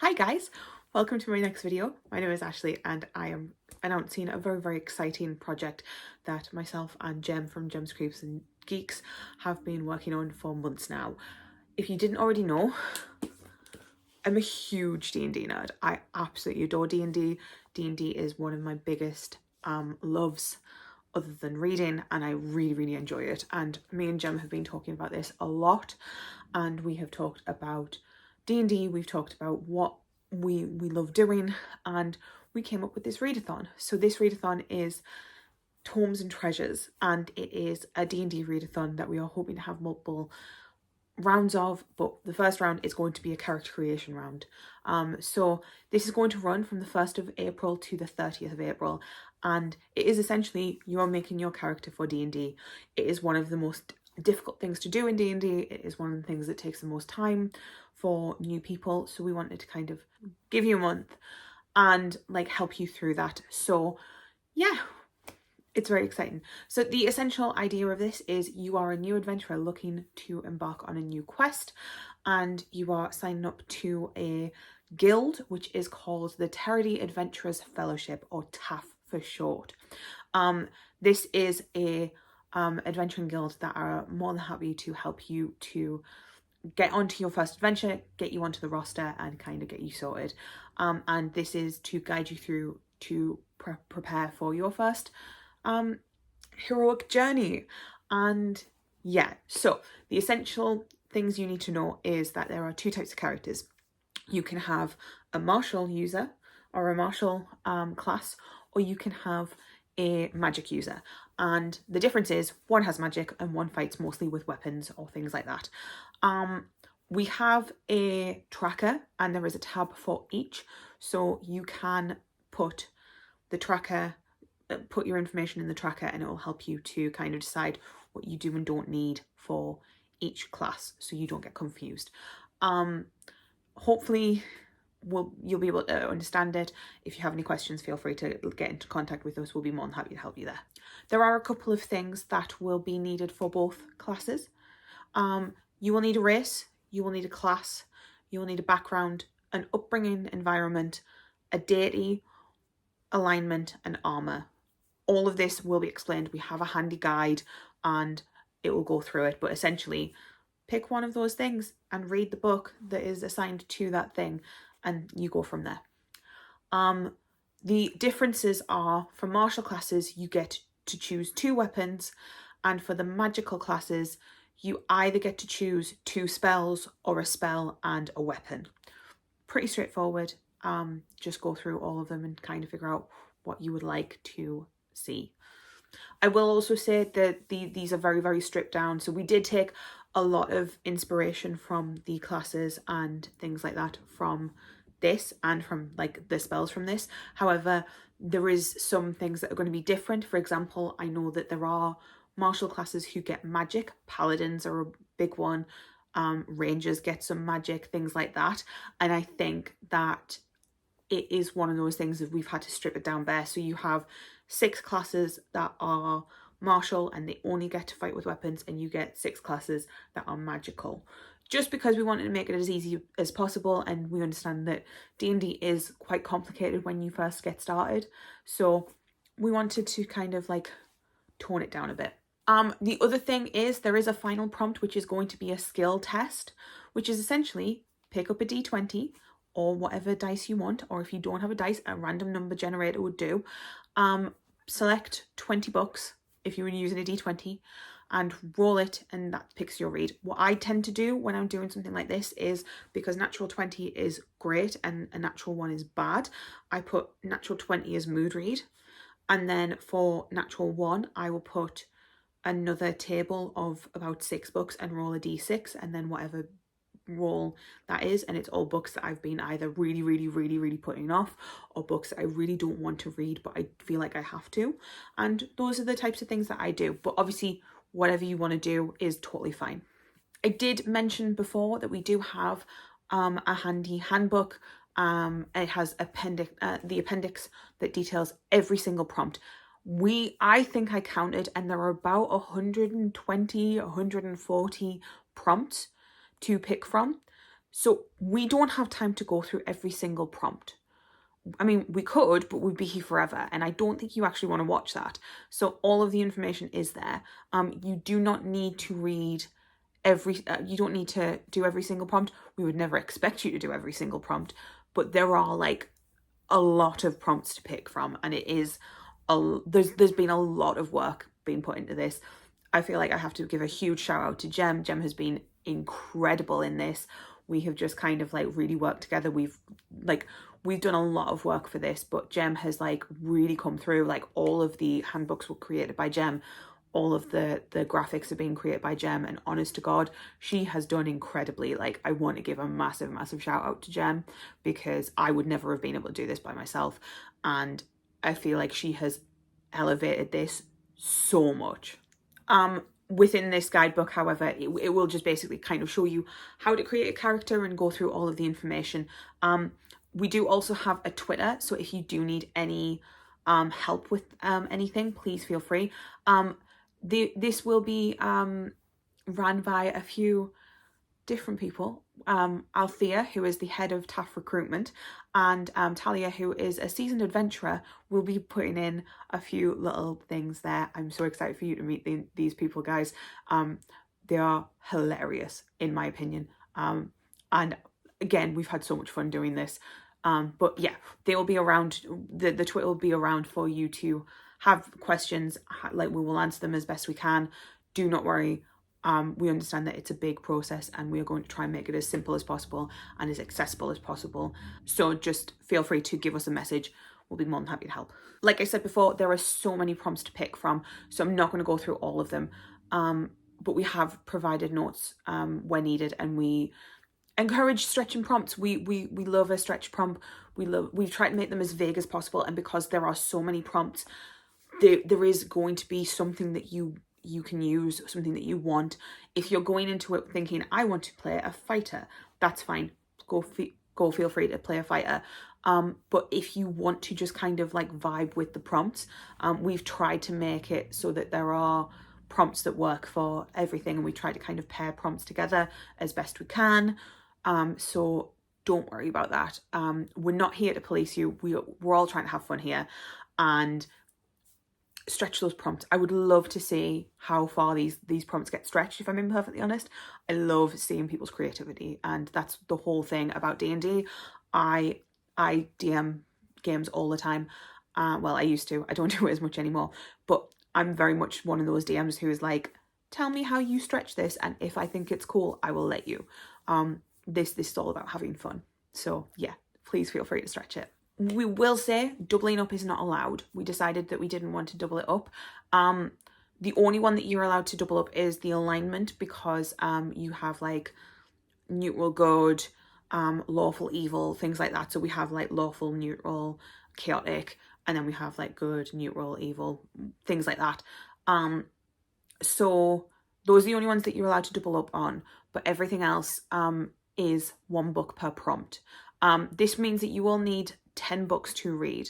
Hi guys, welcome to my next video. My name is Ashley and I am announcing a very exciting project that myself and Jem from Gem's Creeps and Geeks have been working on for months now. If you didn't already know, I'm a huge D&D nerd. I absolutely adore D&D. D&D is one of my biggest loves other than reading, and I really enjoy it. And me and Jem have been talking about this a lot, and we have talked about D&D, we've talked about what we love doing, and we came up with this readathon. So this readathon is Tomes and Treasures, and it is a D&D readathon that we are hoping to have multiple rounds of, but the first round is going to be a character creation round. So this is going to run from the 1st of April to the 30th of April, and it is essentially you're making your character for D&D. It is one of the most difficult things to do in D&D. It is one of the things that takes the most time for new people, so we wanted to kind of give you a month and like help you through that. So yeah, it's very exciting. So the essential idea of this is you are a new adventurer looking to embark on a new quest, and you are signing up to a guild which is called the Tardy Adventurers Fellowship, or TAF for short. This is a adventuring guild that are more than happy to help you to get onto your first adventure, get you onto the roster and kind of get you sorted. And this is to guide you through to prepare for your first heroic journey. And yeah, so the essential things you need to know is that there are two types of characters. You can have a martial user or a martial class, or you can have a magic user, and the difference is one has magic and one fights mostly with weapons or things like that. We have a tracker and there is a tab for each, so you can put the tracker, put your information in the tracker, and it will help you to kind of decide what you do and don't need for each class so you don't get confused. Hopefully you'll be able to understand it. If you have any questions, feel free to get into contact with us. We'll be more than happy to help you there. There are a couple of things that will be needed for both classes. You will need a race, you will need a class, you will need a background, an upbringing, environment, a deity, alignment, and armor. All of this will be explained. We have a handy guide and it will go through it, but essentially pick one of those things and read the book that is assigned to that thing, and you go from there. The differences are, for martial classes you get to choose 2 weapons, and for the magical classes you either get to choose 2 spells or a spell and a weapon. Pretty straightforward. Just go through all of them and kind of figure out what you would like to see. I will also say that these are very stripped down, so we did take a lot of inspiration from the classes and things like that from this and from like the spells from this. However, there is some things that are going to be different. For example, I know that there are martial classes who get magic. Paladins are a big one. Rangers get some magic, things like that. And I think that it is one of those things that we've had to strip it down bare. So you have 6 classes that are martial and they only get to fight with weapons, and you get 6 classes that are magical, just because we wanted to make it as easy as possible, and we understand that D&D is quite complicated when you first get started, so we wanted to kind of like tone it down a bit. The other thing is there is a final prompt which is going to be a skill test, which is essentially pick up a d20 or whatever dice you want, or if you don't have a dice, a random number generator would do. Select 20 books if you were using a d20 and roll it, and that picks your read. What I tend to do when I'm doing something like this is, because natural 20 is great and a natural 1 is bad, I put natural 20 as mood read, and then for natural 1 I will put another table of about 6 books and roll a d6, and then whatever roll that is, and it's all books that I've been either really putting off, or books that I really don't want to read but I feel like I have to. And those are the types of things that I do, but obviously whatever you want to do is totally fine. I did mention before that we do have a handy handbook. It has the appendix that details every single prompt. I think I counted, and there are about 120, 140 prompts to pick from. So we don't have time to go through every single prompt. I mean, we could, but we'd be here forever, and I don't think you actually want to watch that. So all of the information is there. You do not need to read you don't need to do every single prompt. We would never expect you to do every single prompt, but there are like a lot of prompts to pick from, and it is there's been a lot of work being put into this. I feel like I have to give a huge shout out to Jem. Jem has been incredible in this. We have just kind of like really worked together. We've done a lot of work for this, but Jem has like really come through. Like all of the handbooks were created by Jem. All of the graphics are being created by Jem, and honest to God, she has done incredibly. Like, I want to give a massive, massive shout out to Jem, because I would never have been able to do this by myself. And I feel like she has elevated this so much. Within this guidebook, however, it will just basically kind of show you how to create a character and go through all of the information. We do also have a Twitter, so if you do need any help with anything, please feel free. This will be ran by a few different people. Althea, who is the head of TAF recruitment, and Talia, who is a seasoned adventurer, will be putting in a few little things there. I'm so excited for you to meet these people, guys. They are hilarious, in my opinion. And again, we've had so much fun doing this. But yeah, they will be around. The Twitter will be around for you to have questions. Like, we will answer them as best we can. Do not worry. We understand that it's a big process, and we are going to try and make it as simple as possible and as accessible as possible. So just feel free to give us a message. We'll be more than happy to help. Like I said before, there are so many prompts to pick from, so I'm not going to go through all of them. But we have provided notes where needed, and we encourage stretching prompts. We love a stretch prompt. We've tried to make them as vague as possible, and because there are so many prompts, there is going to be something that you can use, something that you want. If you're going into it thinking, I want to play a fighter, that's fine. Go feel free to play a fighter. But if you want to just kind of like vibe with the prompts, we've tried to make it so that there are prompts that work for everything, and we try to kind of pair prompts together as best we can. So don't worry about that. We're not here to police you. We're all trying to have fun here and stretch those prompts. I would love to see how far these prompts get stretched, if I'm being perfectly honest. I love seeing people's creativity, and that's the whole thing about D&D. I DM games all the time. Well, I used to. I don't do it as much anymore, but I'm very much one of those DMs who is like, tell me how you stretch this, and if I think it's cool, I will let you. This is all about having fun. So yeah, please feel free to stretch it. We will say doubling up is not allowed. We decided that we didn't want to double it up. The only one that you're allowed to double up is the alignment, because you have like neutral, good, lawful, evil, things like that. So we have like lawful, neutral, chaotic, and then we have like good, neutral, evil, things like that. So those are the only ones that you're allowed to double up on, but everything else is 1 book per prompt. This means that you will need 10 books to read.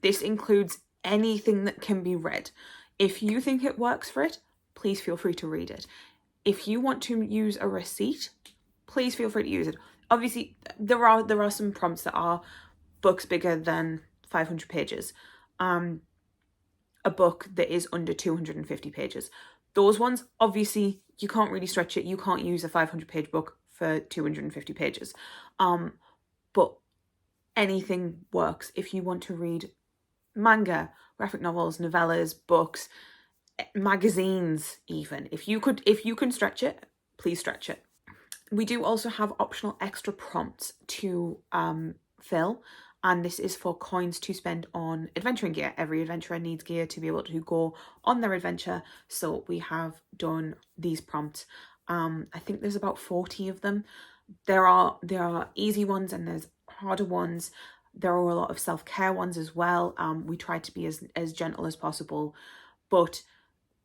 This includes anything that can be read. If you think it works for it, please feel free to read it. If you want to use a receipt, please feel free to use it. Obviously, there are some prompts that are books bigger than 500 pages. A book that is under 250 pages. Those ones, obviously, you can't really stretch it. You can't use a 500-page book for 250 pages. But anything works. If you want to read manga, graphic novels, novellas, books, magazines, even, if you can stretch it, please stretch it. We do also have optional extra prompts to fill, and this is for coins to spend on adventuring gear. Every adventurer needs gear to be able to go on their adventure, so we have done these prompts. I think there's about 40 of them. There are easy ones and there's harder ones. There are a lot of self-care ones as well. We try to be as gentle as possible, but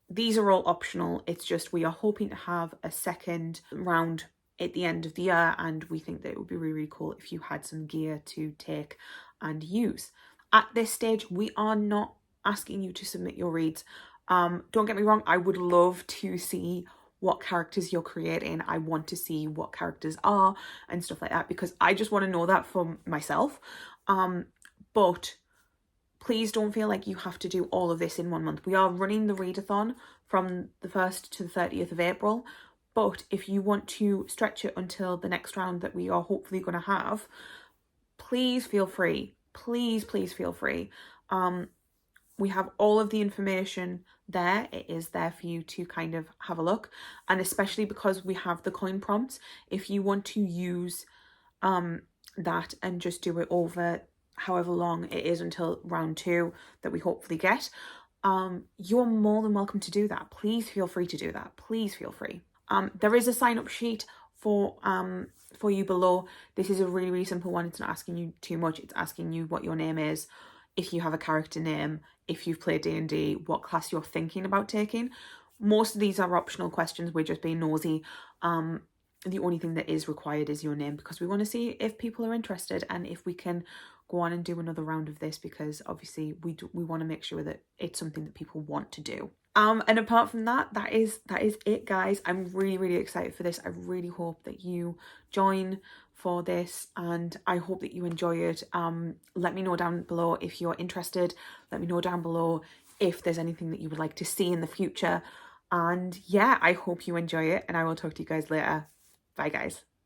these are all optional. It's just we are hoping to have a second round at the end of the year, and we think that it would be really, really cool if you had some gear to take and use. At this stage, we are not asking you to submit your reads. Don't get me wrong, I would love to see what characters you're creating. I want to see what characters are and stuff like that, because I just want to know that for myself. But please don't feel like you have to do all of this in 1 month. We are running the Readathon from the 1st to the 30th of April. But if you want to stretch it until the next round that we are hopefully going to have, please feel free. Please feel free. We have all of the information there. It is there for you to kind of have a look. And especially because we have the coin prompts, if you want to use that and just do it over however long it is until round 2 that we hopefully get, you're more than welcome to do that. Please feel free to do that. Please feel free. There is a sign up sheet for you below. This is a really simple one. It's not asking you too much. It's asking you what your name is, if you have a character name, if you've played D&D, what class you're thinking about taking. Most of these are optional questions. We're just being nosy. The only thing that is required is your name, because we want to see if people are interested and if we can go on and do another round of this, because obviously we want to make sure that it's something that people want to do. And apart from that, that is it, guys. I'm really excited for this. I really hope that you join for this, and I hope that you enjoy it. Let me know down below if you're interested. Let me know down below if there's anything that you would like to see in the future. And yeah, I hope you enjoy it, and I will talk to you guys later. Bye, guys.